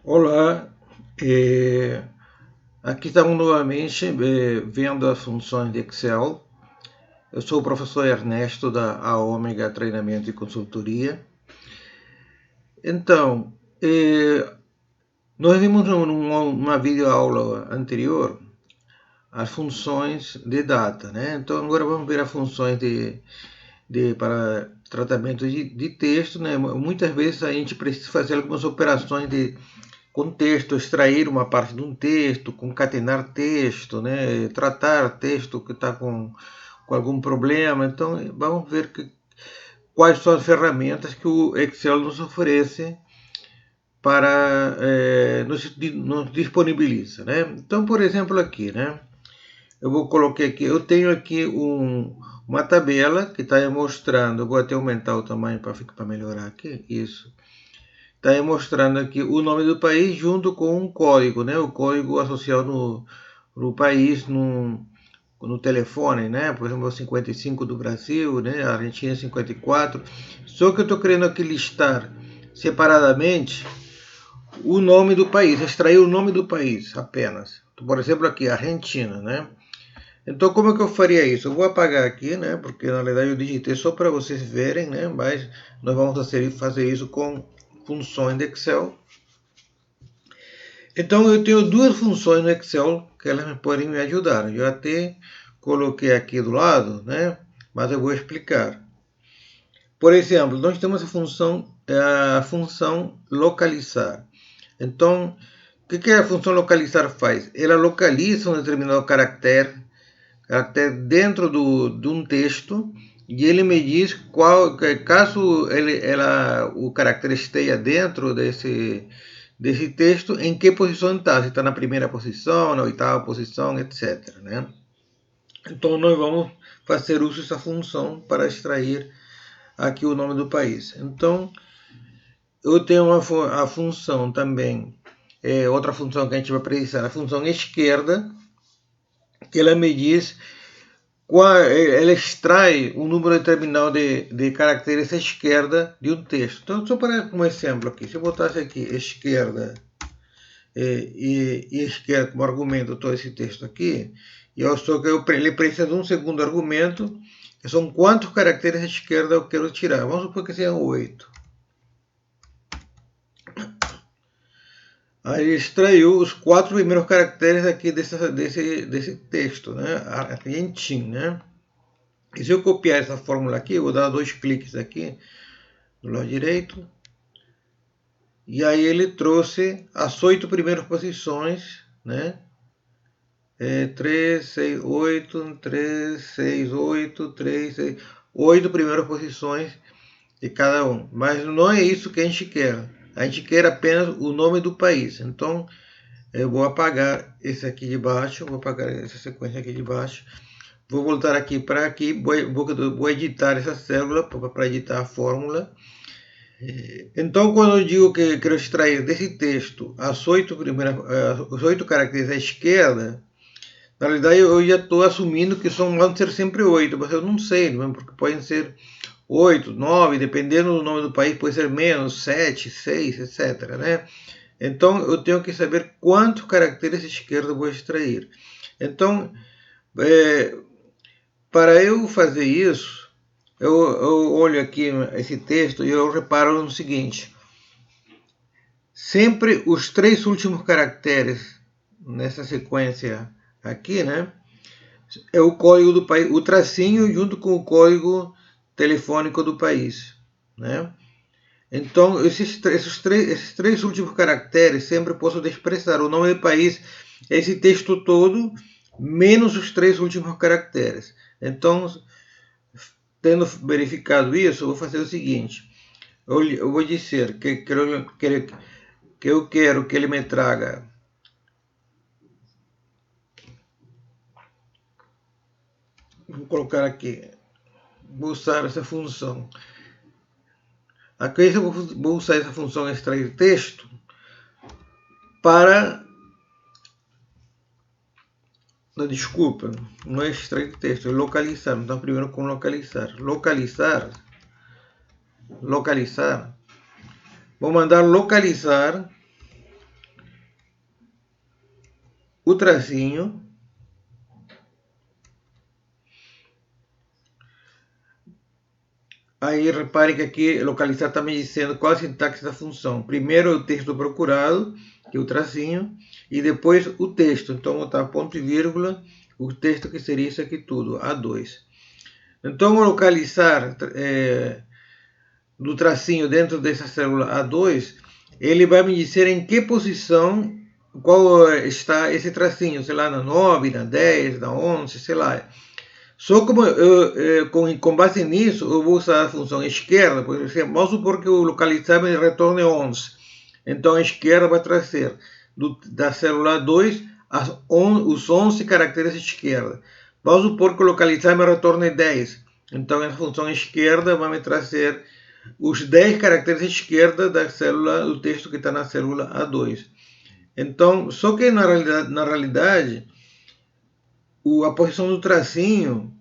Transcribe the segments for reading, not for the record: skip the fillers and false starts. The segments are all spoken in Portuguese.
Olá, aqui estamos novamente vendo as funções de Excel. Eu sou o professor Ernesto da Aômega Treinamento e Consultoria. Então, nós vimos numa videoaula anterior as funções de data, né? Então agora vamos ver as funções para tratamento de texto, né? Muitas vezes a gente precisa fazer algumas operações com texto, extrair uma parte de um texto, concatenar texto, né? Tratar texto que está com algum problema. Então, vamos ver quais são as ferramentas que o Excel nos oferece para nos disponibiliza, né? Então, por exemplo, aqui, né? Eu vou colocar aqui, eu tenho aqui uma tabela que está mostrando, eu vou até aumentar o tamanho para melhorar aqui, isso. Está mostrando aqui o nome do país junto com um código, né? O código associado no país, no telefone, né? Por exemplo, 55 do Brasil, né? A Argentina 54. Só que eu estou querendo aqui listar separadamente o nome do país, extrair o nome do país apenas. Por exemplo, aqui, Argentina, né? Então, como é que eu faria isso? Eu vou apagar aqui, né? Porque na verdade eu digitei só para vocês verem, né? Mas nós vamos fazer isso com funções de Excel. Então, eu tenho duas funções no Excel que elas podem me ajudar. Eu até coloquei aqui do lado, né? Mas eu vou explicar. Por exemplo, nós temos a função localizar. Então, o que a função localizar faz? Ela localiza um determinado caractere dentro de um texto e ele me diz caso o caractere esteja dentro desse texto, em que posição está, se está na primeira posição, na oitava posição, etc. Né? Então nós vamos fazer uso dessa função para extrair aqui o nome do país. Então eu tenho a função também, outra função que a gente vai precisar, a função esquerda, que ela me diz ela extrai um número determinado de caracteres à esquerda de um texto. Então, só para um exemplo aqui, se eu botasse aqui esquerda e esquerda como argumento todo esse texto aqui, ele precisa de um segundo argumento, que são quantos caracteres à esquerda eu quero tirar. Vamos supor que sejam 8. Aí ele extraiu os 4 primeiros caracteres aqui desse texto, né? Argentina, né? E se eu copiar essa fórmula aqui, eu vou dar 2 cliques aqui do lado direito. E aí ele trouxe as 8 primeiras posições, né? 3, 6, 8, 3, 6, 8, 3, 6, 8 primeiras posições de cada um. Mas não é isso que a gente quer. A gente quer apenas o nome do país. Então, eu vou apagar esse aqui de baixo, vou apagar essa sequência aqui de baixo. Vou voltar aqui para aqui, vou editar essa célula para editar a fórmula. Então, quando eu digo que quero extrair desse texto os 8 caracteres à esquerda, na realidade eu já estou assumindo que vão ser sempre 8, mas eu não sei, porque podem ser 8, 9, dependendo do nome do país, pode ser menos, 7, 6, etc. Né? Então, eu tenho que saber quantos caracteres à esquerda eu vou extrair. Então, para eu fazer isso, eu olho aqui esse texto e eu reparo no seguinte: sempre os 3 últimos caracteres nessa sequência aqui, né, é o código do país, o tracinho junto com o código telefônico do país, né? Então esses três últimos caracteres sempre posso expressar o nome do país, esse texto todo menos os 3 últimos caracteres. Então, tendo verificado isso, eu vou fazer o seguinte: eu vou dizer que eu quero que ele me traga vou colocar aqui, vou usar essa função. Aqui eu vou usar essa função extrair texto para... Não, desculpa, não é extrair texto, é localizar. Então, primeiro com localizar. Localizar. Vou mandar localizar o tracinho, aí repare que aqui localizar está me dizendo qual a sintaxe da função. Primeiro o texto procurado, que é o tracinho, e depois o texto. Então vou botar ponto e vírgula, o texto que seria isso aqui tudo, A2. Então o localizar do tracinho dentro dessa célula A2, ele vai me dizer em que posição, qual está esse tracinho, sei lá, na 9, na 10, na 11, sei lá. Só como com base nisso, eu vou usar a função esquerda, por exemplo, vamos supor que o localizar me retorne 11. Então a esquerda vai trazer da célula 2 os 11 caracteres esquerda. Vamos supor que o localizar me retorne 10. Então a função esquerda vai me trazer os 10 caracteres esquerda da célula, do texto que está na célula A2. Então, só que na realidade a posição do tracinho,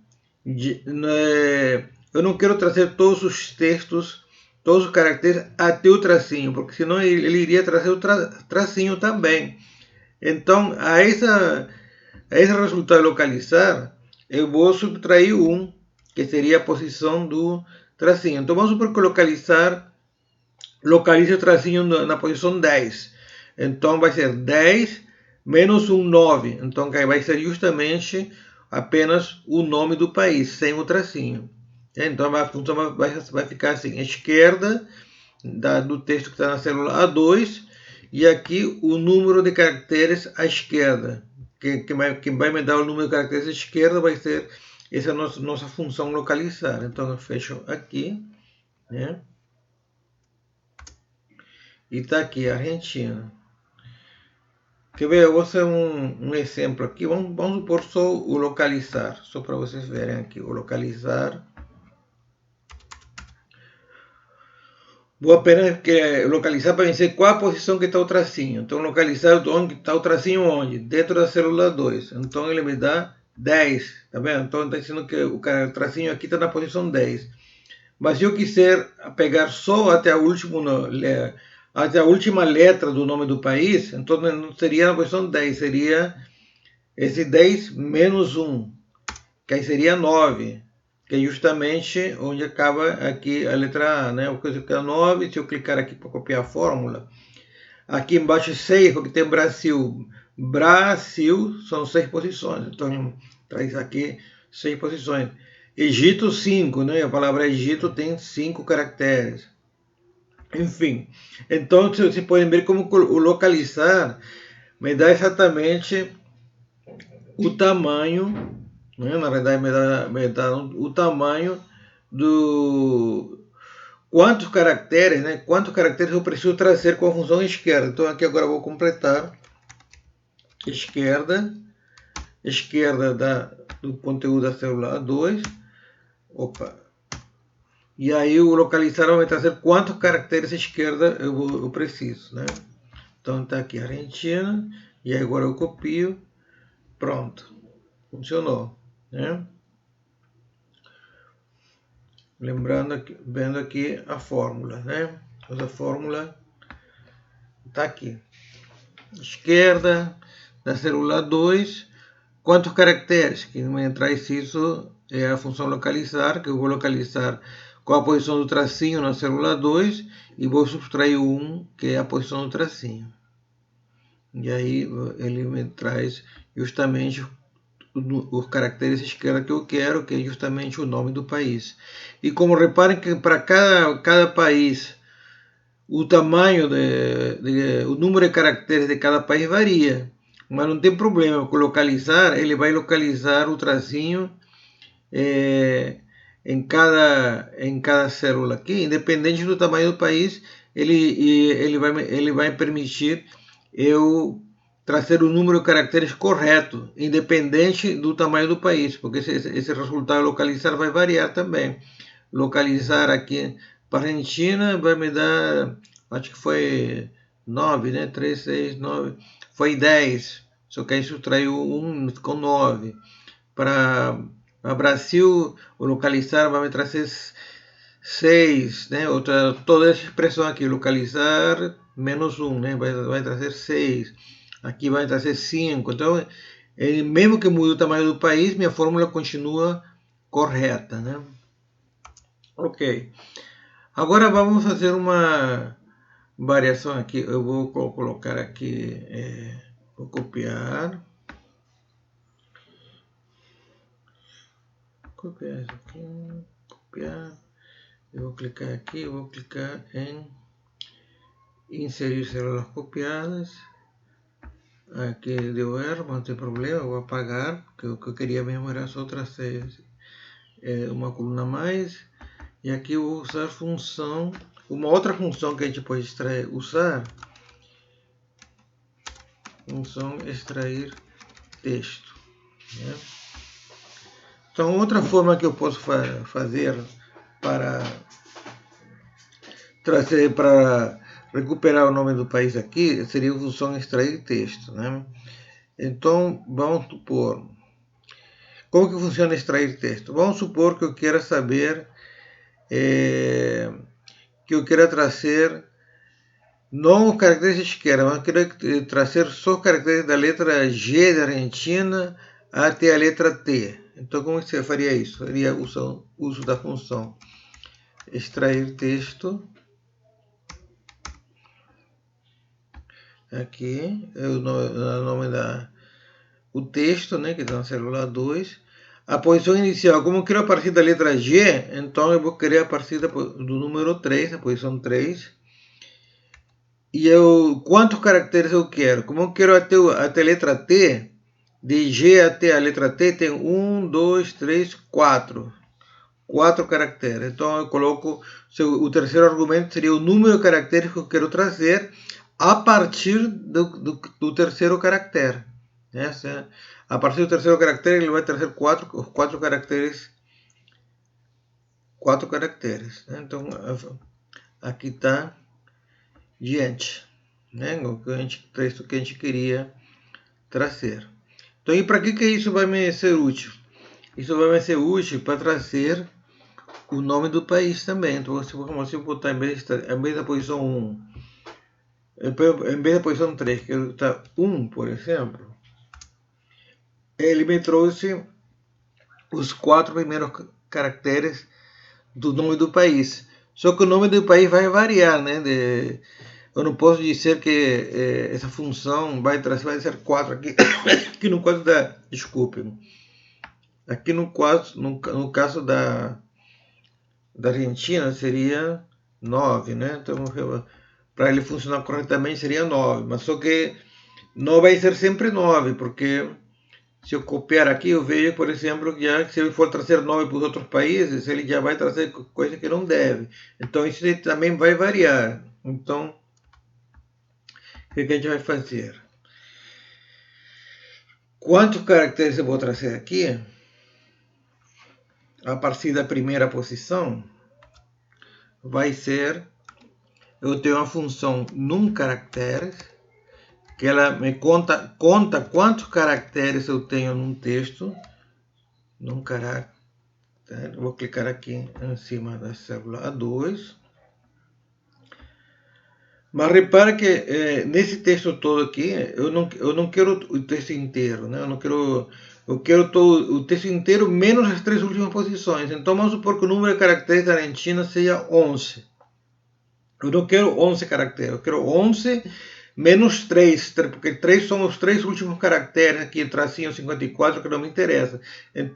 eu não quero trazer todos os textos, todos os caracteres até o tracinho, porque senão ele iria trazer o tracinho também. Então, a esse resultado localizar, eu vou subtrair 1, que seria a posição do tracinho. Então, vamos supor que localize o tracinho na posição 10. Então, vai ser 10 menos um 9. Então, vai ser justamente apenas o nome do país, sem o tracinho. Então, a função vai ficar assim, esquerda do texto que está na célula A2, e aqui o número de caracteres à esquerda. Quem vai me dar o número de caracteres à esquerda vai ser essa nossa função localizar. Então, eu fecho aqui, né? E está aqui, Argentina. Quer ver? Eu vou fazer um exemplo aqui. Vamos supor só o localizar, só para vocês verem aqui. O localizar. Vou apenas localizar para dizer qual a posição que está o tracinho. Então, localizar onde está o tracinho onde? Dentro da célula 2. Então, ele me dá 10. Tá vendo? Então, está dizendo que o tracinho aqui está na posição 10. Mas se eu quiser pegar só até a última letra do nome do país, então não seria na posição 10, seria esse 10 menos 1, que aí seria 9, que é justamente onde acaba aqui a letra A, né? O que é 9, se eu clicar aqui para copiar a fórmula, aqui embaixo 6, porque tem Brasil. Brasil são 6 posições, então traz aqui 6 posições. Egito 5, né? A palavra Egito tem 5 caracteres. Enfim, então vocês podem ver como o localizar me dá exatamente o tamanho, né? Na verdade me dá o tamanho do quantos caracteres, né? Quantos caracteres eu preciso trazer com a função esquerda. Então aqui agora eu vou completar esquerda do conteúdo da célula A2. Opa. E aí o localizar vai trazer quantos caracteres esquerda eu preciso, né? Então está aqui Argentina, e agora eu copio, pronto, funcionou, né? Lembrando, vendo aqui a fórmula, né? A fórmula está aqui, esquerda da célula 2, quantos caracteres? Que me traz isso é a função localizar, que eu vou localizar qual a posição do tracinho na célula 2 e vou subtrair o 1, que é a posição do tracinho. E aí ele me traz justamente os caracteres esquerda que eu quero, que é justamente o nome do país. E como reparem que para cada país, o tamanho, o número de caracteres de cada país varia. Mas não tem problema, com localizar, ele vai localizar o tracinho em cada célula aqui, independente do tamanho do país, ele vai permitir eu trazer o número de caracteres correto, independente do tamanho do país, porque esse resultado localizar vai variar também. Localizar aqui para a Argentina vai me dar, acho que foi 9, né? 3, 6, 9, foi 10, só que aí subtraiu 1, ficou 9. Para Brasil, o localizar vai me trazer 6, né? Toda essa expressão aqui, localizar menos 1, né? Vai trazer 6. aqui vai trazer 5. Então, mesmo que mude o tamanho do país, minha fórmula continua correta, né? Ok. Agora vamos fazer uma variação aqui. Eu vou colocar aqui, vou copiar isso aqui, copiar. Eu vou clicar aqui, eu vou clicar em inserir células copiadas. Aqui deu erro, não tem problema, eu vou apagar, porque o que eu queria mesmo era só trazer uma coluna a mais. E aqui eu vou usar função, uma outra função que a gente pode usar, função extrair texto, né? Então, outra forma que eu posso fazer para trazer, para recuperar o nome do país aqui, seria a função extrair texto, né? Então, vamos supor, como que funciona extrair texto? Vamos supor que eu queira saber, que eu queira trazer, não os caracteres de esquerda, mas eu quero trazer só os caracteres da letra G da Argentina até a letra T. Então, como você faria isso? Faria uso da função extrair texto. Aqui é o nome o texto, né, que está na célula 2. A posição inicial, como eu quero a partir da letra G, então eu vou querer a partir do número 3, a posição 3. E quantos caracteres eu quero? Como eu quero até a letra T, de G até a letra T tem 1, 2, 3, 4. 4 caracteres. Então eu coloco, o terceiro argumento seria o número de caracteres que eu quero trazer a partir do terceiro caractere. A partir do terceiro caractere ele vai trazer os quatro caracteres. Né? Então aqui está diante, né? O texto que a gente queria trazer. Então, e para que isso vai me ser útil? Isso vai me ser útil para trazer o nome do país também. Então, se eu botar em vez da posição 1, em vez da posição 3, que está 1, por exemplo, ele me trouxe os 4 primeiros caracteres do nome do país. Só que o nome do país vai variar, né? Eu não posso dizer que essa função vai ser 4 aqui. Aqui no caso da. Desculpem. Aqui no caso da Argentina seria 9, né? Então, para ele funcionar corretamente seria 9. Mas só que não vai ser sempre 9, porque se eu copiar aqui, eu vejo, por exemplo, que se ele for trazer 9 para os outros países, ele já vai trazer coisa que não deve. Então, isso também vai variar. Então, o que a gente vai fazer? Quantos caracteres eu vou trazer aqui? A partir da primeira posição, vai ser, eu tenho uma função num caractere, que ela me conta quantos caracteres eu tenho num texto, num caractere. Eu vou clicar aqui em cima da célula A2. Mas repara que nesse texto todo aqui, eu não quero o texto inteiro, né? Eu quero o texto inteiro menos as 3 últimas posições. Então vamos supor que o número de caracteres da Argentina seja 11. Eu não quero 11 caracteres, eu quero 11 menos 3, porque 3 são os 3 últimos caracteres aqui, tracinho 54, que não me interessa. Em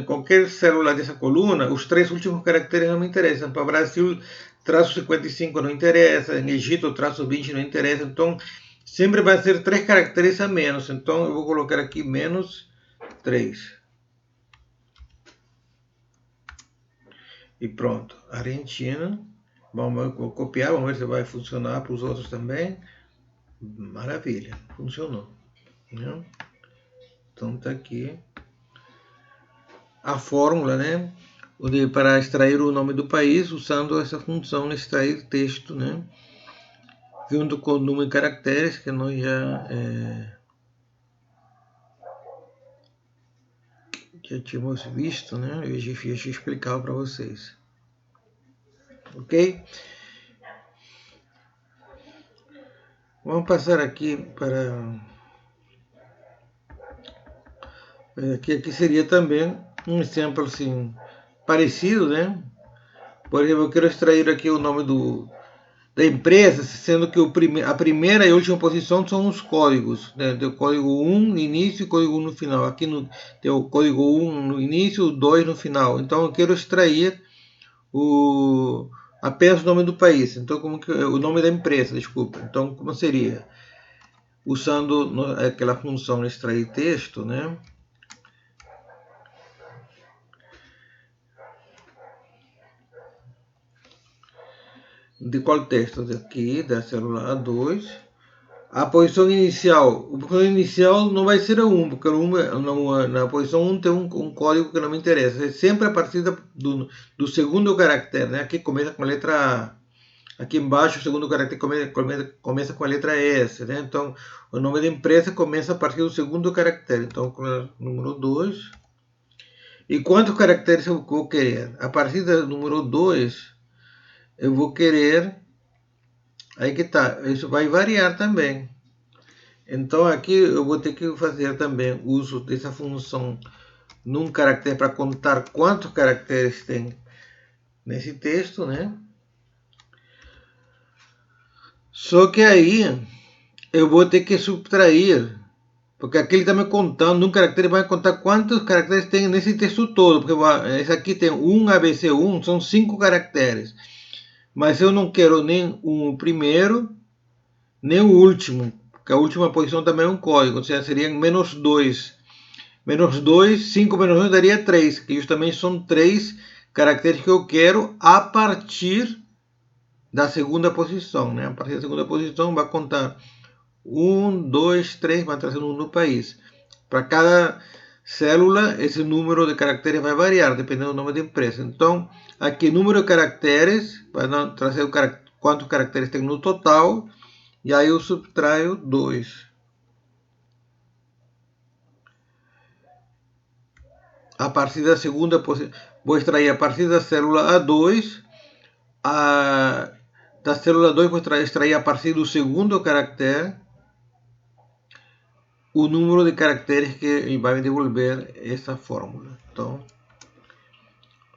qualquer célula dessa coluna, os 3 últimos caracteres não me interessam. Para o Brasil, traço 55 não interessa, em Egito, traço 20 não interessa. Então, sempre vai ser 3 caracteres a menos. Então, eu vou colocar aqui menos 3. E pronto, Argentina. Vamos copiar, vamos ver se vai funcionar para os outros também. Maravilha, funcionou. Né? Então tá aqui a fórmula, né? Para extrair o nome do país usando essa função de extrair texto, né? Junto com o número de caracteres que nós já tínhamos visto, né? Eu já explicava para vocês. Ok? Vamos passar aqui para... Aqui seria também um exemplo assim, parecido, né? Por exemplo, eu quero extrair aqui o nome da empresa, sendo que a primeira e a última posição são os códigos, né? Tem o código 1 no início e o código 1 no final. Aqui tem o código 1 no início e o 2 no final. Então eu quero extrair apenas o nome do país. Então, o nome da empresa, desculpa. Então, como seria? Usando aquela função extrair texto, né? De qual texto? Aqui, da célula A2. A posição inicial não vai ser a 1, porque na posição 1 tem um código que não me interessa. É sempre a partir do segundo caractere, né? Aqui começa com a letra A. Aqui embaixo o segundo caractere começa com a letra S, né? Então, o nome da empresa começa a partir do segundo caractere. Então, com o número 2. E quantos caracteres eu vou querer? A partir do número 2, eu vou querer... Aí que tá, isso vai variar também. Então aqui eu vou ter que fazer também uso dessa função num caractere para contar quantos caracteres tem nesse texto, né? Só que aí eu vou ter que subtrair, porque aqui ele está me contando, num caractere vai contar quantos caracteres tem nesse texto todo, porque esse aqui tem 1 ABC1, são 5 caracteres. Mas eu não quero nem o primeiro, nem o último, porque a última posição também é um código, ou seja, seria menos 2. Menos 2, 5 menos 2 daria 3, que justamente são 3 caracteres que eu quero a partir da segunda posição, né? A partir da segunda posição vai contar 1, 2, 3, vai trazer o número do país. Para cada célula, esse número de caracteres vai variar, dependendo do nome da empresa. Então, aqui, número de caracteres, vai trazer quantos caracteres tem no total, e aí eu subtraio 2. A partir da segunda posição, vou extrair a partir da célula A2, da célula 2 vou extrair a partir do segundo caractere o número de caracteres que vai me devolver essa fórmula. Então,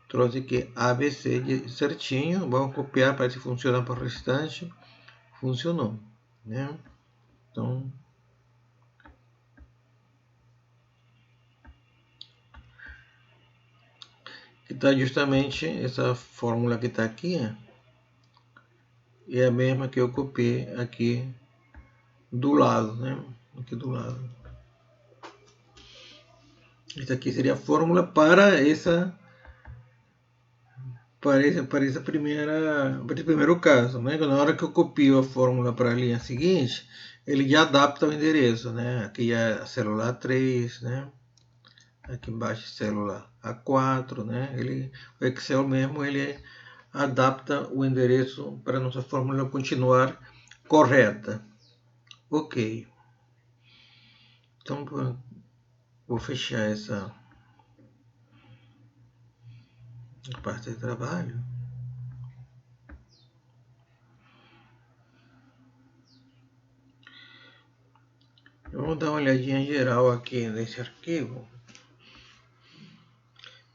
trouxe aqui ABC certinho, vamos copiar para ver se funciona para o restante. Funcionou, né? Então, que está justamente essa fórmula que está aqui, é a mesma que eu copiei aqui do lado, né? Aqui do lado. Essa aqui seria a fórmula para esse primeiro caso, né? Na hora que eu copio a fórmula para a linha seguinte, ele já adapta o endereço, né? Aqui é a célula A3, né? Aqui embaixo célula A4, né? O Excel mesmo, ele adapta o endereço para a nossa fórmula continuar correta. Ok. Então, vou fechar essa parte de trabalho. Vamos dar uma olhadinha geral aqui nesse arquivo.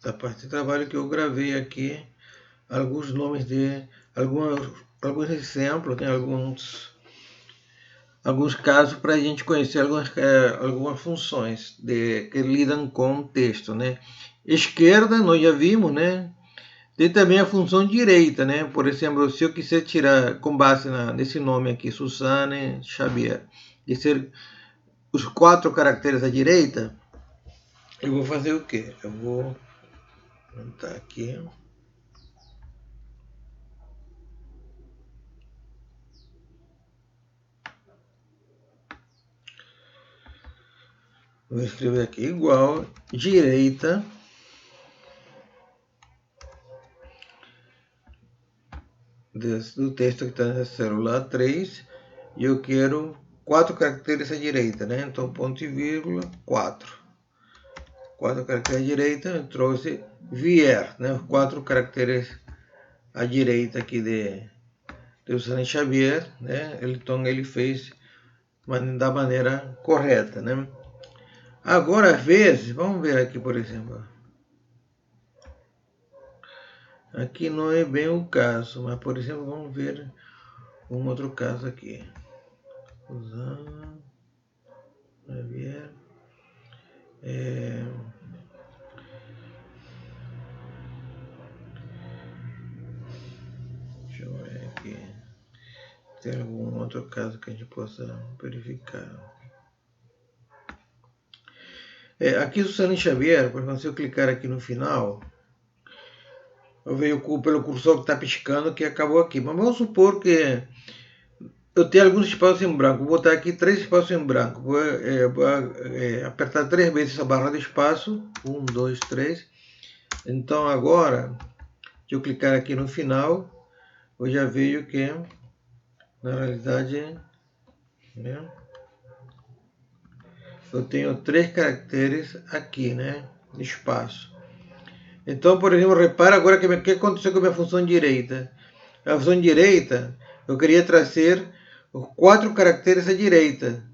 Essa parte de trabalho que eu gravei aqui, alguns nomes de alguns exemplos, tem alguns casos para a gente conhecer algumas funções que lidam com texto, né? Esquerda, nós já vimos, né? Tem também a função direita, né? Por exemplo, se eu quiser tirar, com base nesse nome aqui, Suzane Xavier, de ser os 4 caracteres à direita, eu vou fazer o quê? Eu vou montar aqui. Vou escrever aqui igual, direita, do texto que está na célula 3, e eu quero 4 caracteres à direita, né? Então, ponto e vírgula, 4. 4 caracteres à direita, eu trouxe vier, né? 4 caracteres à direita aqui de Suzane Xavier, né? Então, ele fez da maneira correta, né? Agora, às vezes, vamos ver aqui, por exemplo. Aqui não é bem o caso, mas, por exemplo, vamos ver um outro caso aqui. Usando, vai ver. Deixa eu ver aqui. Tem algum outro caso que a gente possa verificar. Aqui Suzane Xavier, por exemplo, se eu clicar aqui no final, eu vejo pelo cursor que está piscando que acabou aqui. Mas vamos supor que eu tenho alguns espaços em branco. Vou botar aqui 3 espaços em branco. Vou apertar 3 vezes essa barra de espaço. 1, 2, 3. Então agora, se eu clicar aqui no final, eu já vejo que, na realidade, né, eu tenho 3 caracteres aqui, né, de espaço. Então, por exemplo, repara agora o que aconteceu com a minha função direita. A função direita, eu queria trazer 4 caracteres à direita.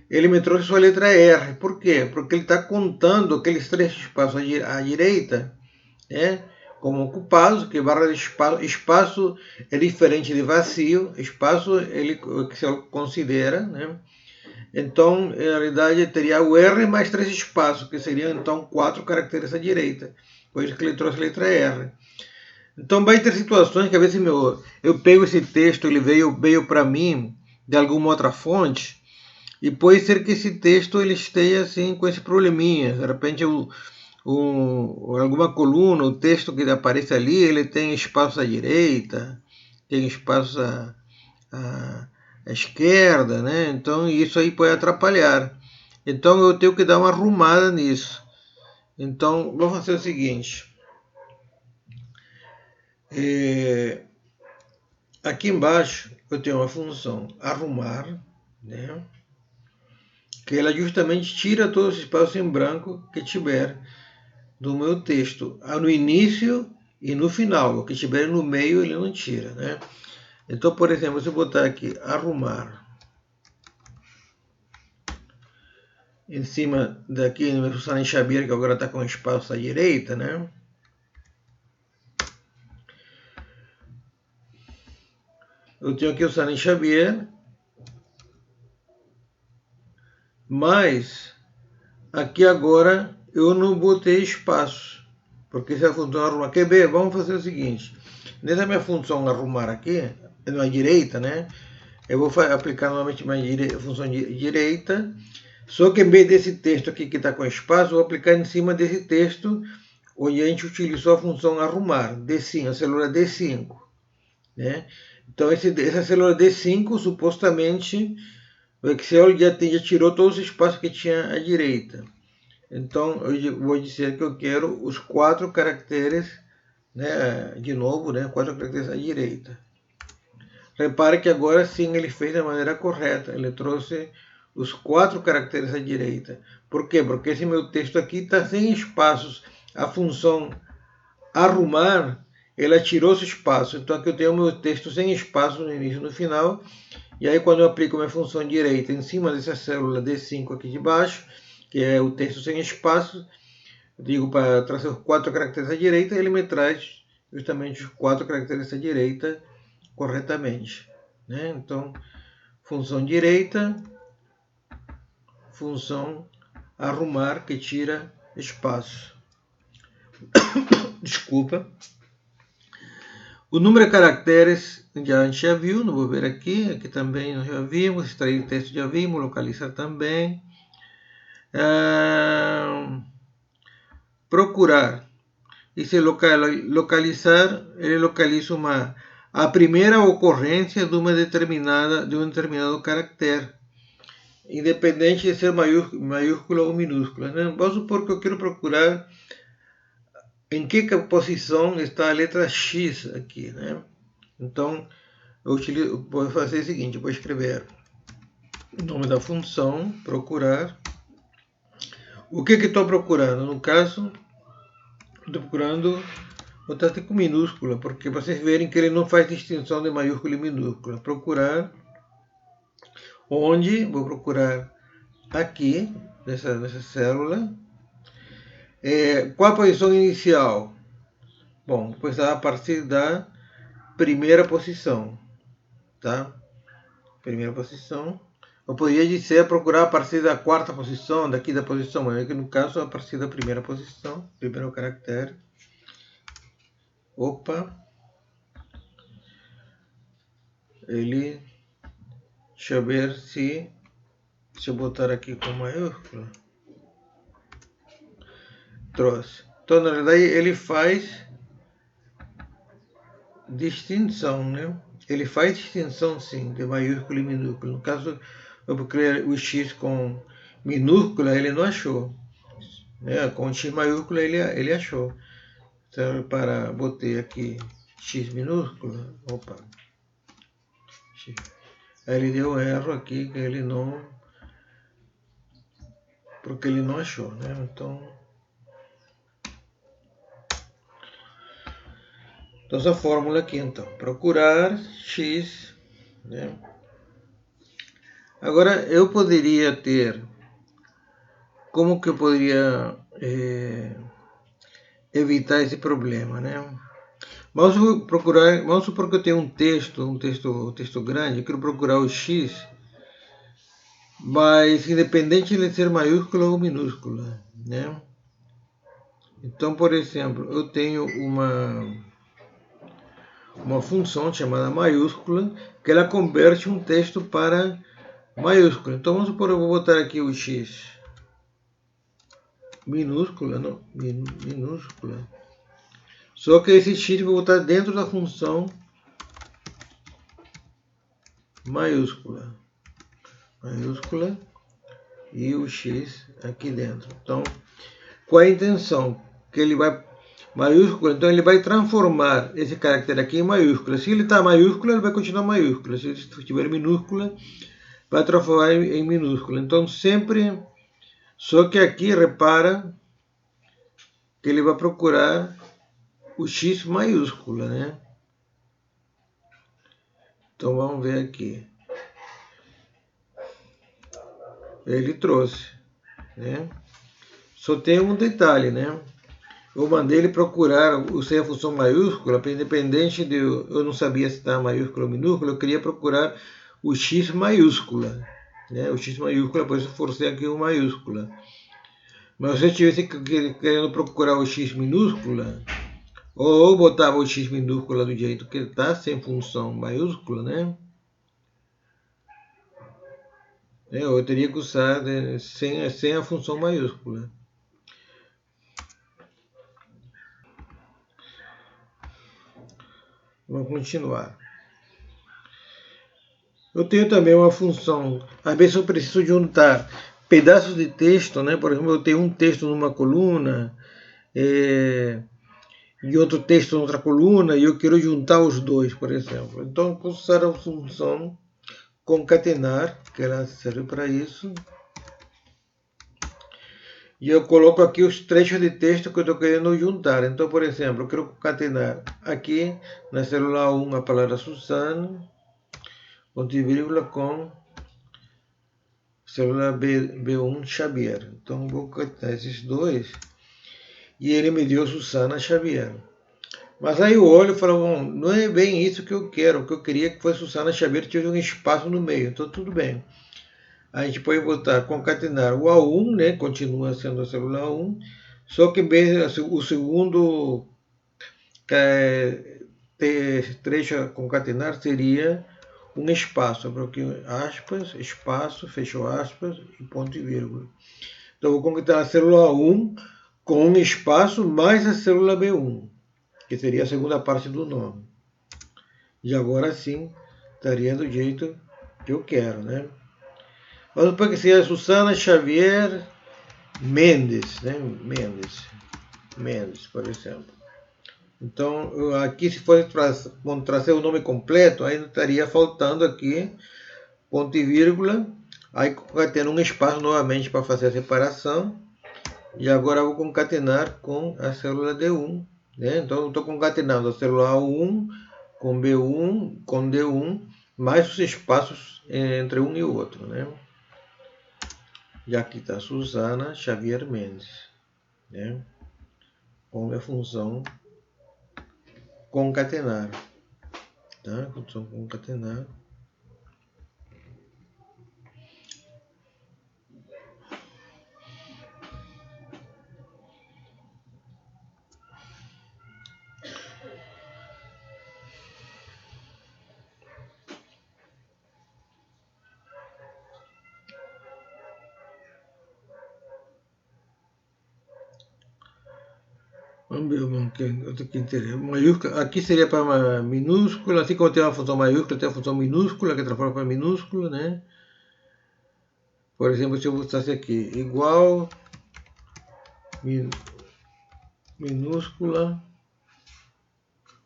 Ele me trouxe só a letra R. Por quê? Porque ele está contando aqueles 3 espaços à direita, né, como ocupados, que barra de espaço é diferente de vazio. Espaço ele que se considera, né? Então, na realidade, teria o R mais 3 espaços, que seriam então 4 caracteres à direita. Por isso que ele trouxe a letra R. Então vai ter situações que às vezes eu pego esse texto, ele veio para mim de alguma outra fonte, e pode ser que esse texto ele esteja assim com esse probleminha. De repente alguma coluna, o texto que aparece ali, ele tem espaço à direita, tem espaço à esquerda, né? Então isso aí pode atrapalhar. Então eu tenho que dar uma arrumada nisso. Então vou fazer o seguinte. Aqui embaixo eu tenho uma função arrumar, né? Que ela justamente tira todos os espaços em branco que tiver do meu texto, no início e no final. O que tiver no meio ele não tira, né? Então, por exemplo, se eu botar aqui arrumar em cima daqui no meu Suzane Xavier, que agora está com espaço à direita, né? Eu tenho aqui o Suzane Xavier, mas aqui agora eu não botei espaço, porque se a função arrumar, quer ver? Vamos fazer o seguinte, nessa minha função arrumar aqui, na direita, né? Eu vou aplicar novamente a função direita, só que em vez desse texto aqui que está com espaço, eu vou aplicar em cima desse texto onde a gente utilizou a função arrumar, D5, a célula D5, né? Então essa célula D5, supostamente, o Excel já tirou todos os espaços que tinha à direita. Então eu vou dizer que eu quero os 4 caracteres, né, de novo, né, 4 caracteres à direita. Repare que agora sim ele fez da maneira correta, ele trouxe os 4 caracteres à direita. Por quê? Porque esse meu texto aqui está sem espaços. A função arrumar, ela tirou os espaços. Então aqui eu tenho o meu texto sem espaço no início e no final. E aí quando eu aplico minha função direita em cima dessa célula D5 aqui de baixo, que é o texto sem espaço, eu digo para trazer os 4 caracteres à direita, ele me traz justamente os 4 caracteres à direita corretamente, né? Então, função direita, função arrumar, que tira espaço. Desculpa. O número de caracteres a gente já viu, não vou ver aqui também nós já vimos, extrair texto já vimos, localizar também. Procurar. E se localizar, ele localiza a primeira ocorrência de um determinado caractere, independente de ser maiúscula ou minúscula, né? Vamos supor que eu quero procurar em que posição está a letra X aqui, né? Então, vou fazer o seguinte, vou escrever o nome da função, procurar. O que estou procurando? No caso, estou procurando, vou botar com minúscula, porque vocês verem que ele não faz distinção de maiúscula e minúscula. Procurar onde vou procurar aqui, nessa célula. Qual a posição inicial? Bom, vou precisar a partir da primeira posição, tá? Primeira posição. Eu poderia dizer procurar a partir da quarta posição, daqui da posição, mas aqui no caso a partir da primeira posição, primeiro caractere. Opa! Deixa eu ver se eu botar aqui com maiúscula. Trouxe. Então, na verdade, ele faz distinção, né? Ele faz distinção, sim, de maiúscula e minúscula. No caso, eu procurei o X com minúscula, ele não achou. Com X maiúscula, ele achou. Então, botei aqui X minúscula. Opa. X. Aí ele deu um erro aqui, que ele não... porque ele não achou, né? Então, essa fórmula aqui, então. Procurar X, né? Agora, eu poderia ter... Como que eu poderia evitar esse problema, né? Vamos supor que eu tenho um texto grande, eu quero procurar o X, mas independente de ser maiúscula ou minúscula, né? Então, por exemplo, eu tenho uma função chamada maiúscula, que ela converte um texto para maiúscula. Então, vamos supor, eu vou botar aqui o X minúscula, não, minúscula. Só que esse X eu vou botar dentro da função maiúscula. Maiúscula e o X aqui dentro. Então, qual é a intenção? Que ele vai maiúscula, então ele vai transformar esse caractere aqui em maiúscula. Se ele está maiúscula, ele vai continuar maiúscula. Se ele estiver minúscula, vai transformar em minúscula. Então, sempre... Só que aqui, repara, que ele vai procurar o X maiúscula, né? Então, vamos ver aqui. Ele trouxe, né? Só tem um detalhe, né? Eu mandei ele procurar usei a função maiúscula, independente de eu não sabia se está maiúscula ou minúscula, eu queria procurar o X maiúscula, né? O X maiúscula, por isso forcei aqui o maiúscula. Mas se eu estivesse querendo procurar o X minúscula, ou botava o X minúscula do jeito que está, sem função maiúscula, né? Eu teria que usar sem a função maiúscula. Vamos continuar. Eu tenho também uma função, às vezes eu preciso juntar pedaços de texto, né? Por exemplo, eu tenho um texto numa coluna e outro texto em outra coluna e eu quero juntar os dois, por exemplo. Então, eu posso usar a função concatenar, que ela serve para isso. E eu coloco aqui os trechos de texto que eu estou querendo juntar. Então, por exemplo, eu quero concatenar aqui na célula 1 a palavra Susana, ponto e vírgula, com célula B1 Xavier. Então, vou concatenar esses dois e ele me deu Susana Xavier. Mas aí eu olho e falo, bom, não é bem isso que eu quero. O que eu queria que fosse Susana Xavier tivesse um espaço no meio. Então, tudo bem. A gente pode botar concatenar o A1, né? Continua sendo a célula 1, só que o segundo trecho a concatenar seria um espaço, aspas, espaço, fechou aspas e ponto e vírgula. Então, eu vou concatenar a célula 1 com um espaço mais a célula B1, que seria a segunda parte do nome. E agora sim, estaria do jeito que eu quero, né? Vamos para que seja Susana Xavier Mendes, né? Mendes, por exemplo. Então, aqui se for trazer o nome completo, ainda estaria faltando aqui ponto e vírgula. Aí concatenar um espaço novamente para fazer a separação. E agora eu vou concatenar com a célula D1. Né? Então, eu estou concatenando a célula A1 com B1, com D1. mais os espaços entre um e o outro, né? E aqui está Susana Xavier Mendes, né? Com a função concatenar, tá? Função concatenar. Vamos ver o que interessa. Maiúscula, aqui seria para uma minúscula, assim como tem uma função maiúscula, tem a função minúscula, que transforma para minúscula, né? Por exemplo, se eu botasse aqui, igual minúscula.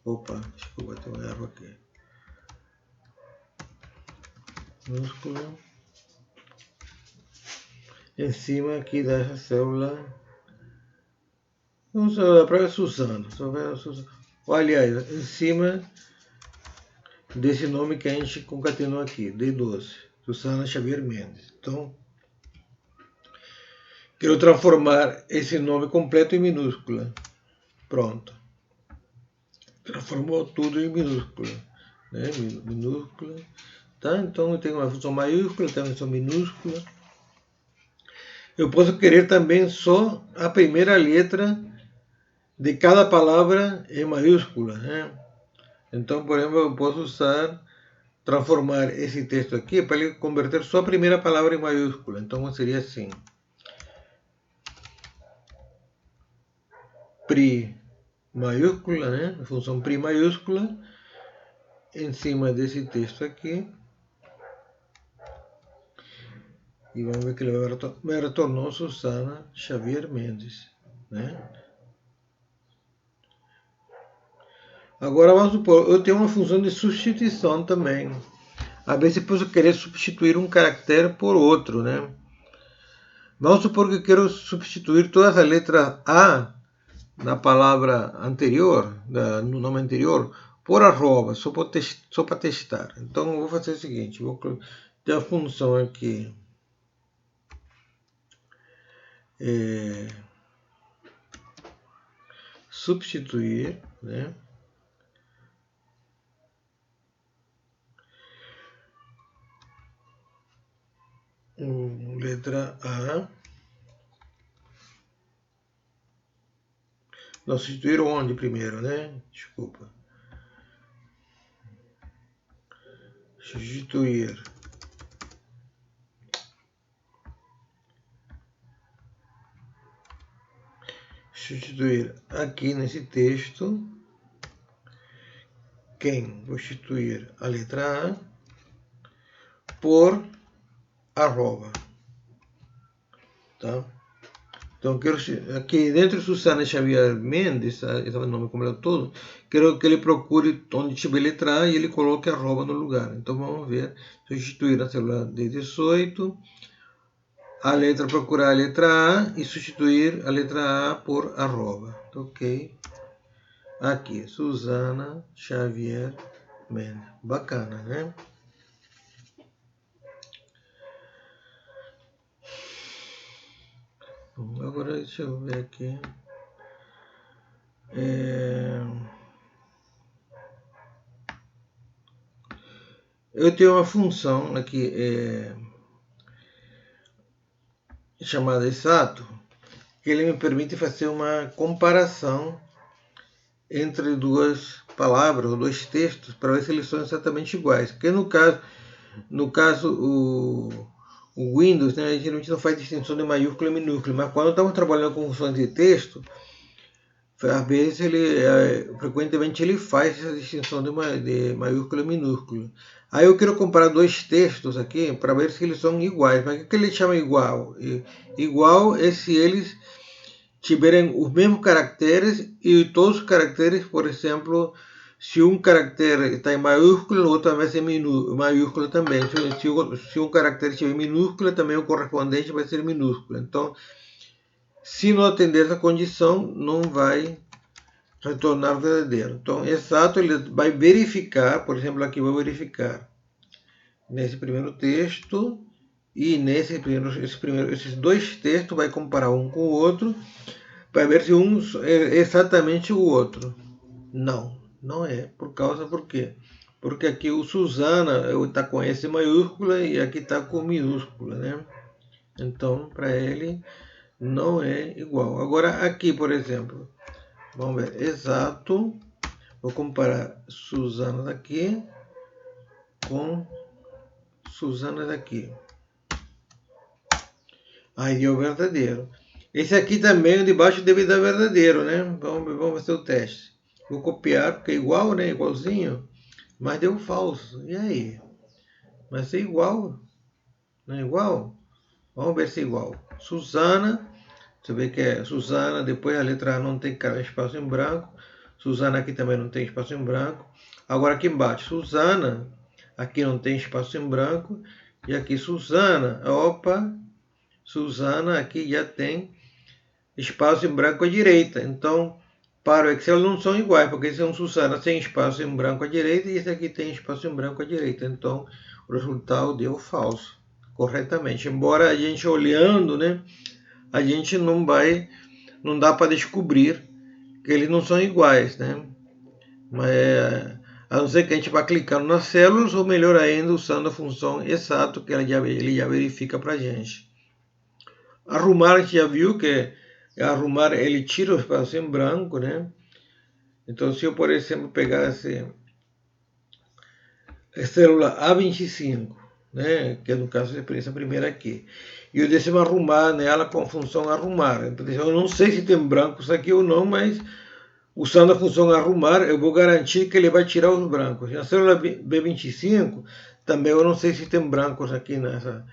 Opa, desculpa, tem um erro aqui. Minúscula. Em cima aqui dessa célula. Vamos para Suzano. Olha aí, em cima desse nome que a gente concatenou aqui, D12, Susana Xavier Mendes. Então, quero transformar esse nome completo em minúscula. Pronto. Transformou tudo em minúscula. Né? Minúscula. Tá? Então, eu tenho uma função maiúscula, tenho uma função minúscula. Eu posso querer também só a primeira letra de cada palavra em maiúscula, né? Então, por exemplo, eu posso transformar esse texto aqui para ele converter só a primeira palavra em maiúscula. Então, seria assim. Pri maiúscula, né? A função pri maiúscula em cima desse texto aqui. E vamos ver que ele me retornou Susana Xavier Mendes, né? Agora vamos supor, eu tenho uma função de substituição também. Às vezes eu posso querer substituir um caractere por outro, né? Vamos supor que eu quero substituir todas as letras A na palavra anterior, no nome anterior, por arroba, só para testar. Então eu vou fazer o seguinte, vou ter a função aqui. Substituir, né? Letra A. Não, substituir onde primeiro, né? Desculpa. Substituir. Substituir aqui nesse texto. Quem? Vou substituir a letra A por arroba. Tá? Então, quero aqui dentro de Susana Xavier Mendes, esse é o nome completo todo, quero que ele procure onde tiver letra A e ele coloque arroba no lugar. Então, vamos ver. Substituir a célula D18, a letra, procurar a letra A e substituir a letra A por arroba. Ok. Aqui, Susana Xavier Mendes. Bacana, né? Agora deixa eu ver aqui. Eu tenho uma função aqui chamada exato, que ele me permite fazer uma comparação entre duas palavras ou dois textos para ver se eles são exatamente iguais. Porque no caso o Windows, né, a gente geralmente não faz distinção de maiúscula e minúscula, mas quando estamos trabalhando com funções de texto, às vezes frequentemente ele faz essa distinção de maiúscula e minúscula. Aí eu quero comparar dois textos aqui para ver se eles são iguais. Mas o que ele chama igual? Igual é se eles tiverem os mesmos caracteres e todos os caracteres, por exemplo, se um caractere está em maiúscula, o outro vai ser maiúscula também. Se um caractere estiver em minúscula, também o correspondente vai ser minúscula. Então, se não atender essa condição, não vai retornar verdadeiro. Então, exato, ele vai verificar, por exemplo, aqui vou verificar. nesse primeiro texto e esses dois textos vai comparar um com o outro para ver se um é exatamente o outro. Não, não é. Por quê? Porque aqui o Suzana está com S maiúscula e aqui está com minúscula, né? Então, para ele, não é igual. Agora, aqui, por exemplo, vamos ver, exato. Vou comparar Suzana daqui com Suzana daqui. Aí é o verdadeiro. Esse aqui também, o de baixo, deve dar verdadeiro, né? Vamos fazer o teste. Vou copiar, porque é igual, né? Igualzinho. Mas deu falso. E aí? Vai ser igual? Não é igual? Vamos ver se é igual. Suzana. Você vê que é Suzana, depois a letra A não tem espaço em branco. Suzana aqui também não tem espaço em branco. Agora aqui embaixo, Suzana, aqui não tem espaço em branco. E aqui Suzana, opa, Suzana aqui já tem espaço em branco à direita. Então, para o Excel não são iguais, porque esse é um Suzana sem espaço em branco à direita e esse aqui tem espaço em branco à direita. Então, o resultado deu falso, corretamente. Embora a gente olhando, né, a gente não dá para descobrir que eles não são iguais, né? Mas a não ser que a gente vá clicando nas células, ou melhor ainda, usando a função exato que ele já verifica para a gente. Arrumar, a gente já viu que arrumar, ele tira o espaço em branco, né? Então, se eu, por exemplo, pegasse a célula A25, né, que é no caso essa primeira aqui, e eu desse arrumar nela com a função arrumar. Então, eu não sei se tem brancos aqui ou não, mas usando a função arrumar, eu vou garantir que ele vai tirar os brancos. Na célula B25, também eu não sei se tem brancos aqui nessa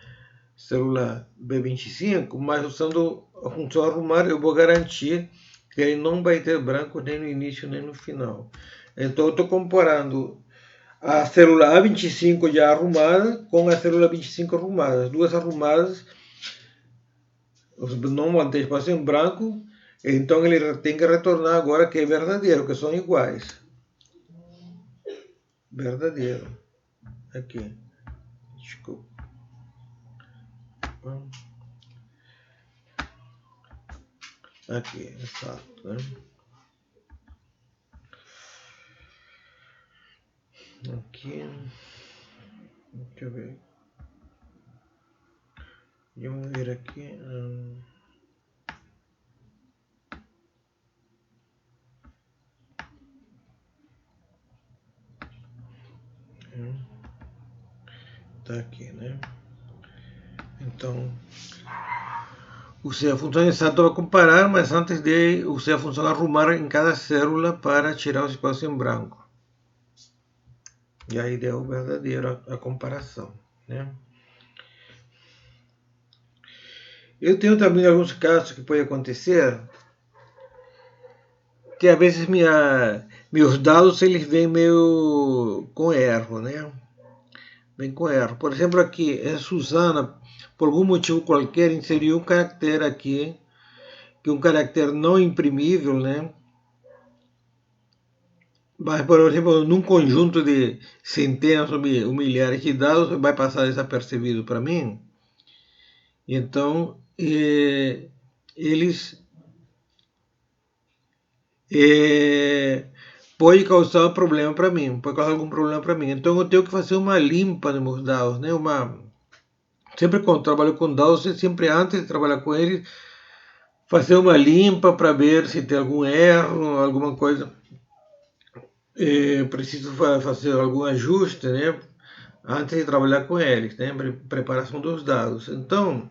célula B25, mas usando a função arrumar, eu vou garantir que ele não vai ter branco nem no início nem no final. Então, eu estou comparando a célula A25 já arrumada com a célula 25 arrumada. As duas arrumadas não vão ter espaço em branco, então ele tem que retornar agora que é verdadeiro, que são iguais. Verdadeiro. Aqui. Desculpa. Aqui, exato. Né? Aqui. Deixa eu ver. Vamos ver aqui. Tá aqui, né? Então, usei a função exato para comparar, mas antes de usei a função arrumar em cada célula para tirar o espaço em branco. E aí deu verdadeiro a comparação, né? Eu tenho também alguns casos que pode acontecer que às vezes meus dados eles vêm meio com erro, né? Vem com erro. Por exemplo, aqui, Suzana, por algum motivo qualquer, inseriu um caractere aqui, que é um caractere não imprimível, né? Mas, por exemplo, num conjunto de centenas ou milhares de dados, vai passar desapercebido para mim. Então, eles pode causar problema para mim, pode causar algum problema para mim. Então, eu tenho que fazer uma limpa nos meus dados, né? Sempre quando trabalho com dados, sempre antes de trabalhar com eles, fazer uma limpa para ver se tem algum erro, alguma coisa. Preciso fazer algum ajuste, né? Antes de trabalhar com eles, né? Preparação dos dados. Então,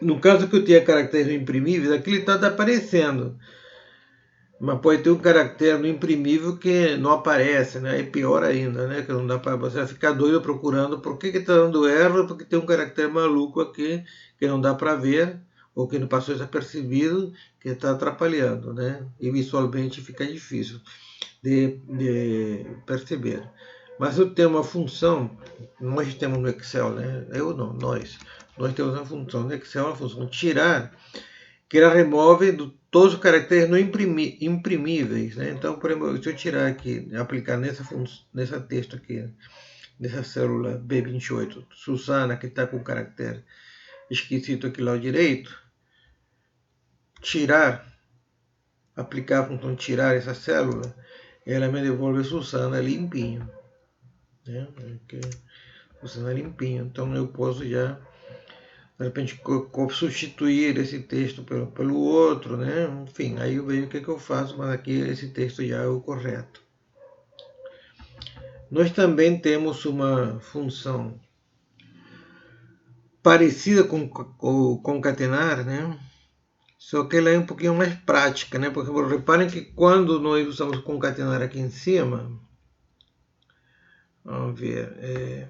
no caso que eu tenha caracteres imprimíveis, aquilo está aparecendo. Mas pode ter um caractere no imprimível que não aparece, né? É pior ainda, né? Que não dá para você ficar doido procurando por que está dando erro, porque tem um caractere maluco aqui que não dá para ver, ou que não passou desapercebido, que está atrapalhando, né? E visualmente fica difícil de perceber. Mas eu tenho uma função, nós temos no Excel, né? Eu não, nós temos uma função no Excel, uma função tirar, que ela remove todos os caracteres não imprimíveis, né? Então, por exemplo, se eu tirar aqui, aplicar nessa texto aqui, dessa célula B28, Susana, que está com o caractere esquisito aqui lá ao direito, aplicar a função tirar essa célula, ela me devolve Susana limpinho. Né? Susana limpinho. Então eu posso já, de repente, substituir esse texto pelo outro, né? Enfim, aí eu vejo o que eu faço, mas aqui esse texto já é o correto. Nós também temos uma função parecida com o concatenar, né? Só que ela é um pouquinho mais prática, né? Por exemplo, reparem que quando nós usamos concatenar aqui em cima, vamos ver,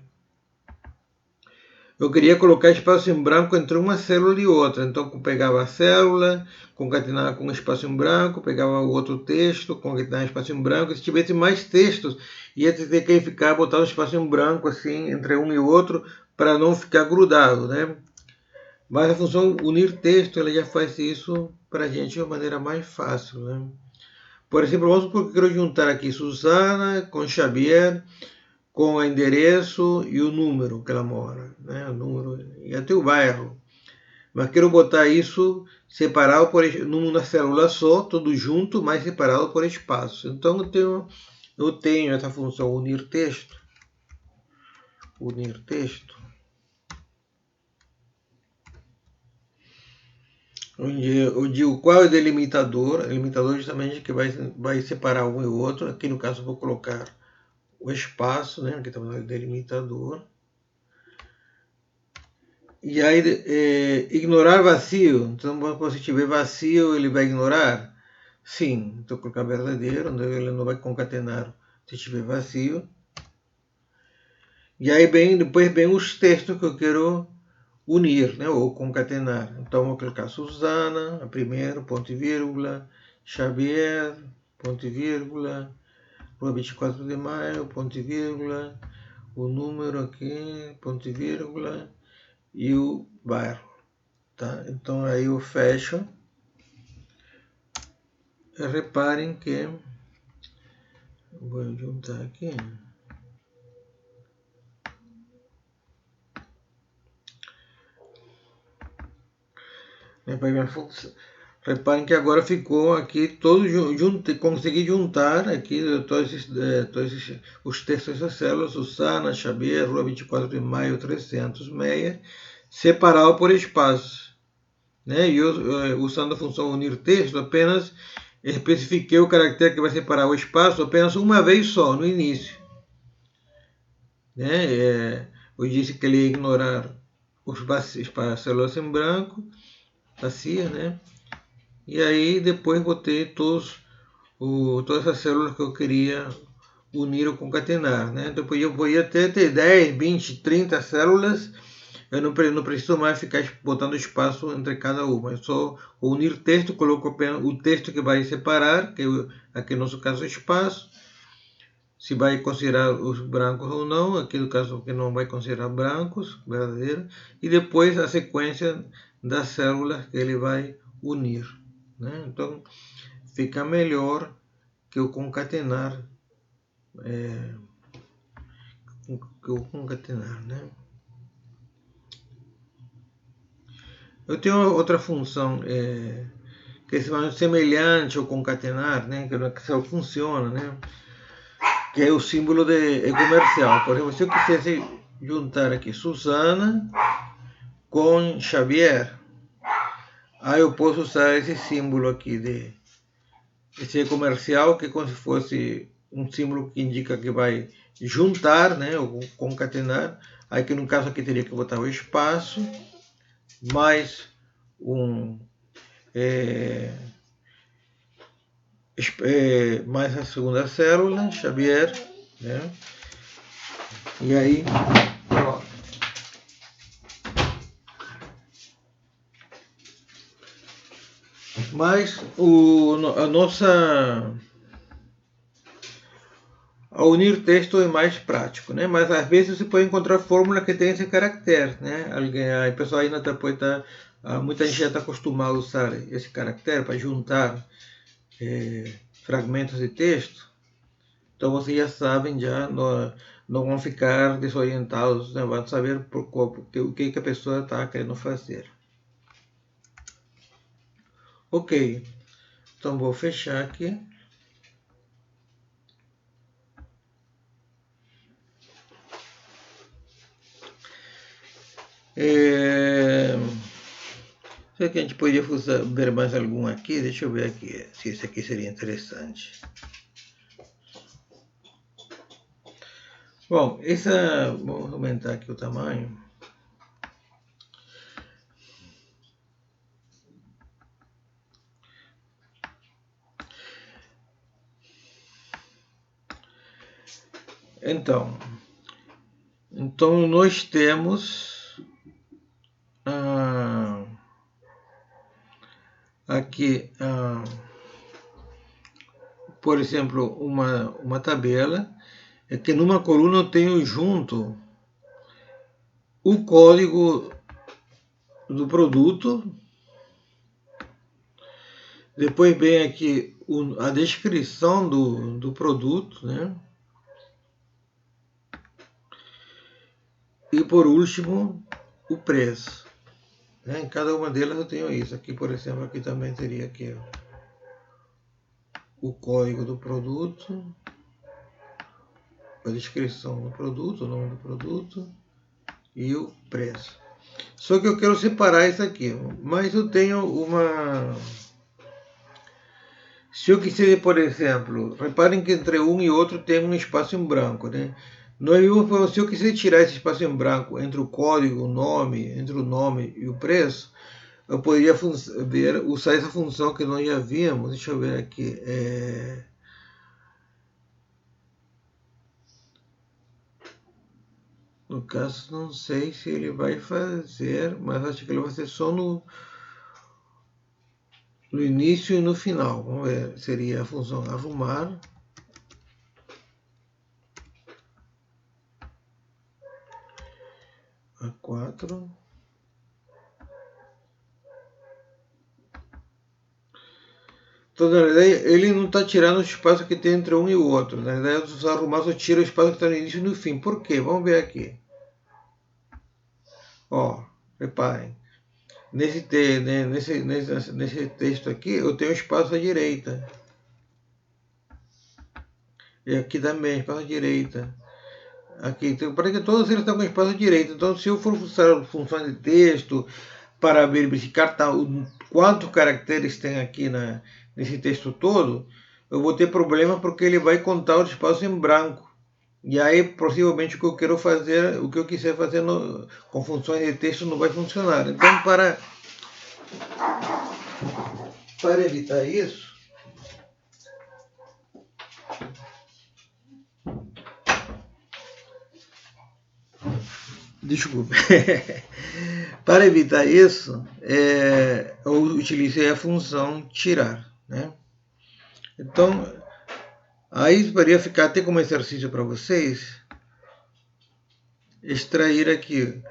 eu queria colocar espaço em branco entre uma célula e outra. Então, eu pegava a célula, concatenava com espaço em branco, pegava o outro texto, concatenava espaço em branco. Se tivesse mais textos, ia ter que ficar, botar um espaço em branco assim entre um e outro para não ficar grudado, né? Mas a função unir texto, ela já faz isso para a gente de uma maneira mais fácil, né? Por exemplo, vamos supor que eu quero juntar aqui Susana com Xavier, com o endereço e o número que ela mora, né? O número e até o bairro. Mas quero botar isso separado numa célula só, tudo junto, mas separado por espaço. Então eu tenho essa função unir texto. Unir texto. Onde eu digo qual é o delimitador. O delimitador justamente que vai separar um e o outro. Aqui no caso eu vou colocar o espaço, né? Aqui está o delimitador. E aí, ignorar vazio. Então, se tiver vazio, ele vai ignorar? Sim. Então, colocar verdadeiro, onde ele não vai concatenar se tiver vazio. E aí, depois vem os textos que eu quero unir, né, ou concatenar. Então, vou clicar Susana, a primeiro, ponto e vírgula, Xavier, ponto e vírgula, Rua 24 de Maio, ponto e vírgula, o número aqui, ponto e vírgula, e o bairro. Tá? Então, aí eu fecho. Reparem que... Vou juntar aqui. Reparem que agora ficou aqui todo junto, consegui juntar aqui todos os textos dessas células, Susana, Xavier, Rua 24 de Maio, 306, separado por espaço. Né? E eu, usando a função unir texto, apenas especifiquei o caractere que vai separar o espaço apenas uma vez só, no início. Né? Eu disse que ele ia ignorar as células em branco, vazia, né? E aí depois botei todas as células que eu queria unir ou concatenar, né? Depois eu podia até ter 10, 20, 30 células, eu não preciso mais ficar botando espaço entre cada uma. Eu só unir texto, coloco apenas o texto que vai separar, que aqui no nosso caso é espaço, se vai considerar os brancos ou não, aqui no caso que não vai considerar brancos, verdadeiro, e depois a sequência das células que ele vai unir. Né? Então, fica melhor que o concatenar. Né? Eu tenho outra função que é semelhante ao concatenar, né? Que só funciona, né? Que é o símbolo comercial. Por exemplo, se eu quisesse juntar aqui Susana com Xavier, aí eu posso usar esse símbolo aqui esse comercial, que é como se fosse um símbolo que indica que vai juntar, né, ou concatenar. Aí que no caso aqui teria que botar o espaço, mais mais a segunda célula, Xavier, né? E aí, pronto. Mas a unir texto é mais prático, né? Mas às vezes você pode encontrar fórmula que tem esse caractere, né? A pessoa ainda depois muita gente já está acostumada a usar esse caractere para juntar fragmentos de texto. Então vocês já sabem, não vão ficar desorientados, né? Vão saber o que a pessoa está querendo fazer. Ok, então vou fechar aqui. Será que a gente poderia ver mais algum aqui? Deixa eu ver aqui, se esse aqui seria interessante. Bom, vou aumentar aqui o tamanho. Então nós temos aqui, por exemplo, uma tabela, é que numa coluna eu tenho junto o código do produto, depois vem aqui a descrição do produto, né? E por último, o preço. Né? Em cada uma delas eu tenho isso. Aqui, por exemplo, aqui também teria aqui o código do produto, a descrição do produto, o nome do produto e o preço. Só que eu quero separar isso aqui, mas eu tenho uma... Se eu quiser, por exemplo, reparem que entre um e outro tem um espaço em branco, né? Se eu quiser tirar esse espaço em branco entre o código, o nome, entre o nome e o preço, eu poderia usar essa função que nós já vimos. Deixa eu ver aqui. No caso, não sei se ele vai fazer, mas acho que ele vai fazer só no início e no final. Vamos ver, seria a função arrumar. A4. Então, na verdade, ele não está tirando o espaço que tem entre um e o outro. Na verdade, o arrumar só tira o espaço que está no início e no fim. Por quê? Vamos ver aqui. Ó, reparem. Nesse texto aqui, eu tenho espaço à direita. E aqui também, espaço à direita. Aqui, então, para que todos eles estão com espaço à direita. Então, se eu for usar funções de texto para verificar quantos caracteres tem aqui nesse texto todo, eu vou ter problema porque ele vai contar o espaço em branco. E aí, possivelmente, o que eu quero fazer, o que eu quiser fazer com funções de texto não vai funcionar. Então, para evitar isso, desculpe, para evitar isso, eu utilizei a função tirar, né? Então, aí poderia ficar até como exercício para vocês, extrair aqui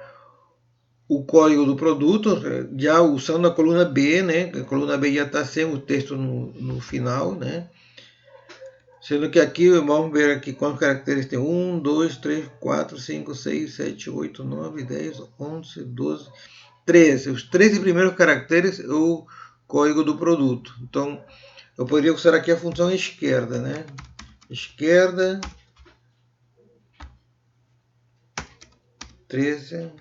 o código do produto, já usando a coluna B, né? A coluna B já está sem o texto no final, né? Sendo que aqui, vamos ver aqui quantos caracteres tem. 1, 2, 3, 4, 5, 6, 7, 8, 9, 10, 11, 12, 13. Os 13 primeiros caracteres é o código do produto. Então, eu poderia usar aqui a função esquerda, né? Esquerda, 13.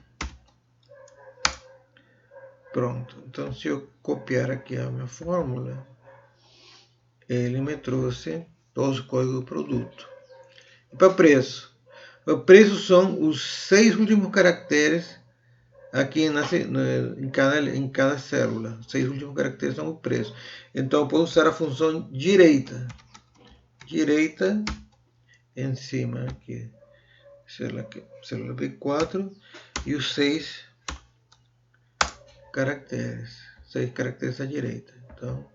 Pronto. Então, se eu copiar aqui a minha fórmula, ele me trouxe todos os códigos do produto. E para preço? O preço são os 6 últimos caracteres aqui em cada célula. Os 6 últimos caracteres são o preço. Então, eu posso usar a função direita. Direita em cima aqui. Célula B4 e os 6 caracteres. 6 caracteres à direita. Então,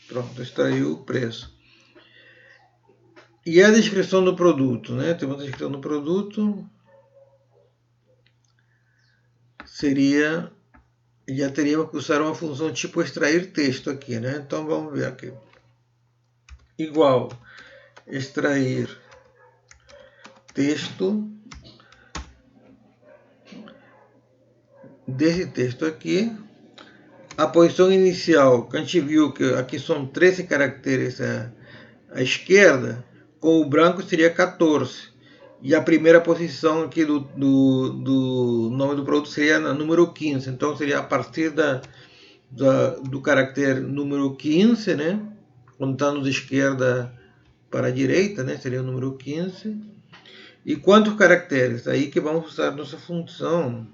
pronto, extraiu o preço. E a descrição do produto, né? Temos a descrição do produto. Já teríamos que usar uma função tipo extrair texto aqui, né? Então vamos ver aqui. Igual extrair texto, desse texto aqui, a posição inicial, que a gente viu que aqui são 13 caracteres à esquerda, com o branco seria 14. E a primeira posição aqui do nome do produto seria número 15. Então seria a partir do caractere número 15, né? Contando de esquerda para a direita, né? Seria o número 15. E quantos caracteres? Aí que vamos usar nossa função.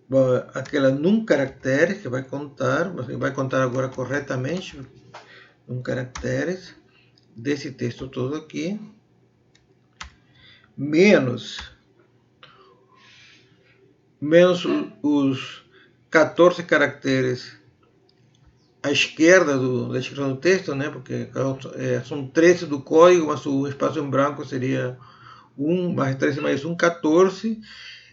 Bom, aquela num caractere que vai contar, você vai contar agora corretamente, num caracteres desse texto todo aqui, menos os 14 caracteres à esquerda da descrição do texto, né? Porque são 13 do código, mas o espaço em branco seria 1 mais 13 mais 1, 14,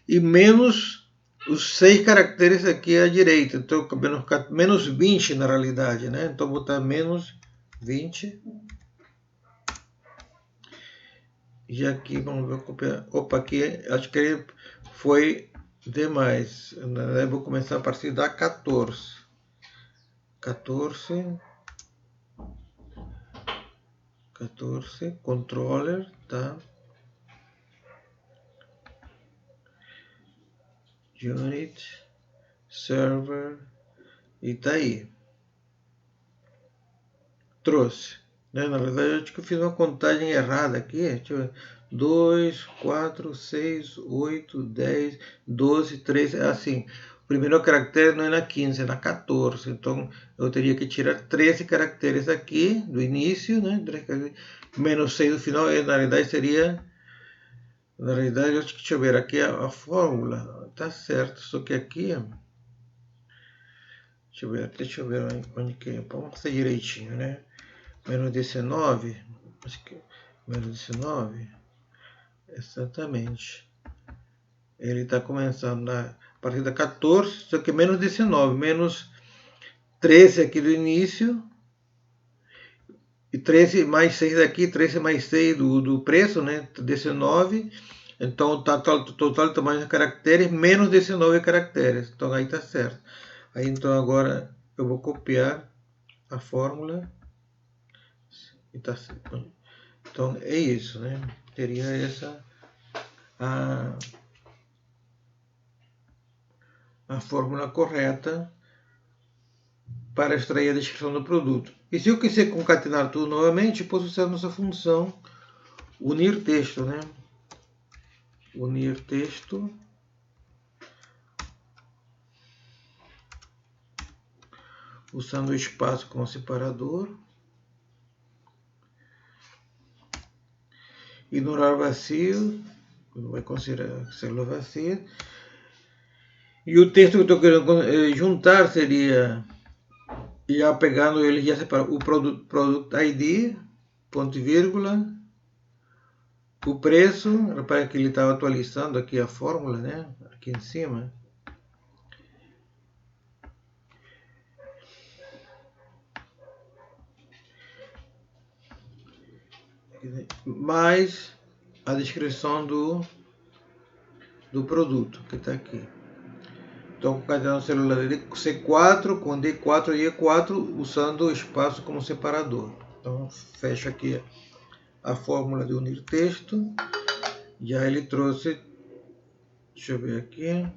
e menos os 6 caracteres aqui à direita. Então, menos 20 na realidade, né? Então, vou botar menos 20. E aqui, vamos ver, copiar. Opa, aqui acho que ele foi demais. Eu vou começar a partir da 14. 14, controller, tá? Unit, server, e tá aí. Trouxe. Né? Na verdade, eu acho que eu fiz uma contagem errada aqui. Deixa eu ver. 2, 4, 6, 8, 10, 12, 13. Assim, o primeiro caractere não é na 15, é na 14. Então, eu teria que tirar 13 caracteres aqui do início, né? Menos 6 do final. E, na realidade, seria. Na realidade, acho que, deixa eu ver aqui a fórmula. Tá certo. Só que aqui. Deixa eu ver onde que é. Vamos fazer direitinho, né? Menos 19, acho que menos 19, exatamente. Ele está começando a partir da 14, só que menos 19, menos 13 aqui do início, e 13 mais 6 daqui, 13 mais 6 do preço, né? 19. Então o total tamanho de caracteres menos 19 caracteres. Então aí está certo. Aí então agora eu vou copiar a fórmula. E tá, então é isso, né? Teria essa a fórmula correta para extrair a descrição do produto. E se eu quiser concatenar tudo novamente, posso usar nossa função unir texto, né? Unir texto usando o espaço como separador. Ignorar vazio, vai considerar célula vazia. E o texto que eu estou querendo juntar seria, já pegando ele, já separado, o product ID, ponto e vírgula, o preço, repare que ele estava atualizando aqui a fórmula, né? Aqui em cima. Mais a descrição do produto que está aqui. Então, concatenando o celular C4 com D4 e E4 usando o espaço como separador. Então, fecho aqui a fórmula de unir texto. Já ele trouxe, deixa eu ver aqui.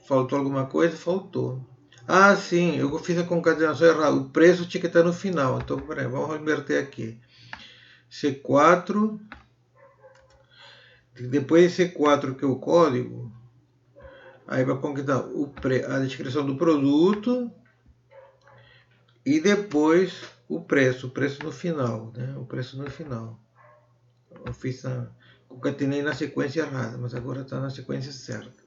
Faltou alguma coisa? Faltou. Ah, sim, eu fiz a concatenação errada. O preço tinha que estar no final. Então, peraí, vamos inverter aqui. C4. Depois de C4, que é o código, aí vai conquistar a descrição do produto e depois o preço no final, né? O preço no final. Eu fiz concatenei na sequência errada, mas agora está na sequência certa.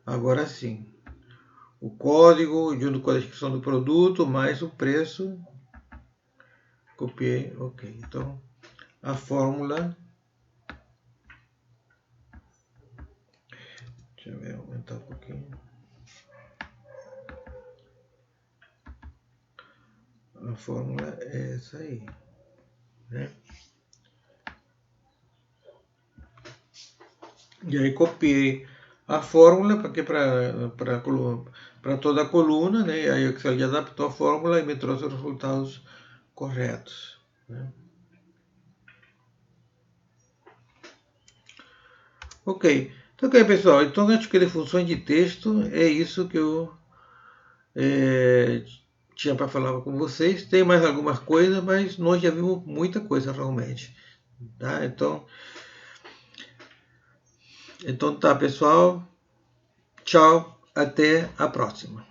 Agora sim. O código junto com a descrição do produto mais o preço. Copiei, ok. Então a fórmula. Deixa eu ver, aumentar um pouquinho. A fórmula é essa aí. né? E aí copiei a fórmula para toda a coluna, né? E aí o Excel adaptou a fórmula e me trouxe os resultados corretos, né? Ok. Então, ok, pessoal. Então, acho que de funções de texto é isso que eu tinha para falar com vocês. Tem mais algumas coisas, mas nós já vimos muita coisa realmente. Tá? Então tá, pessoal. Tchau. Até a próxima.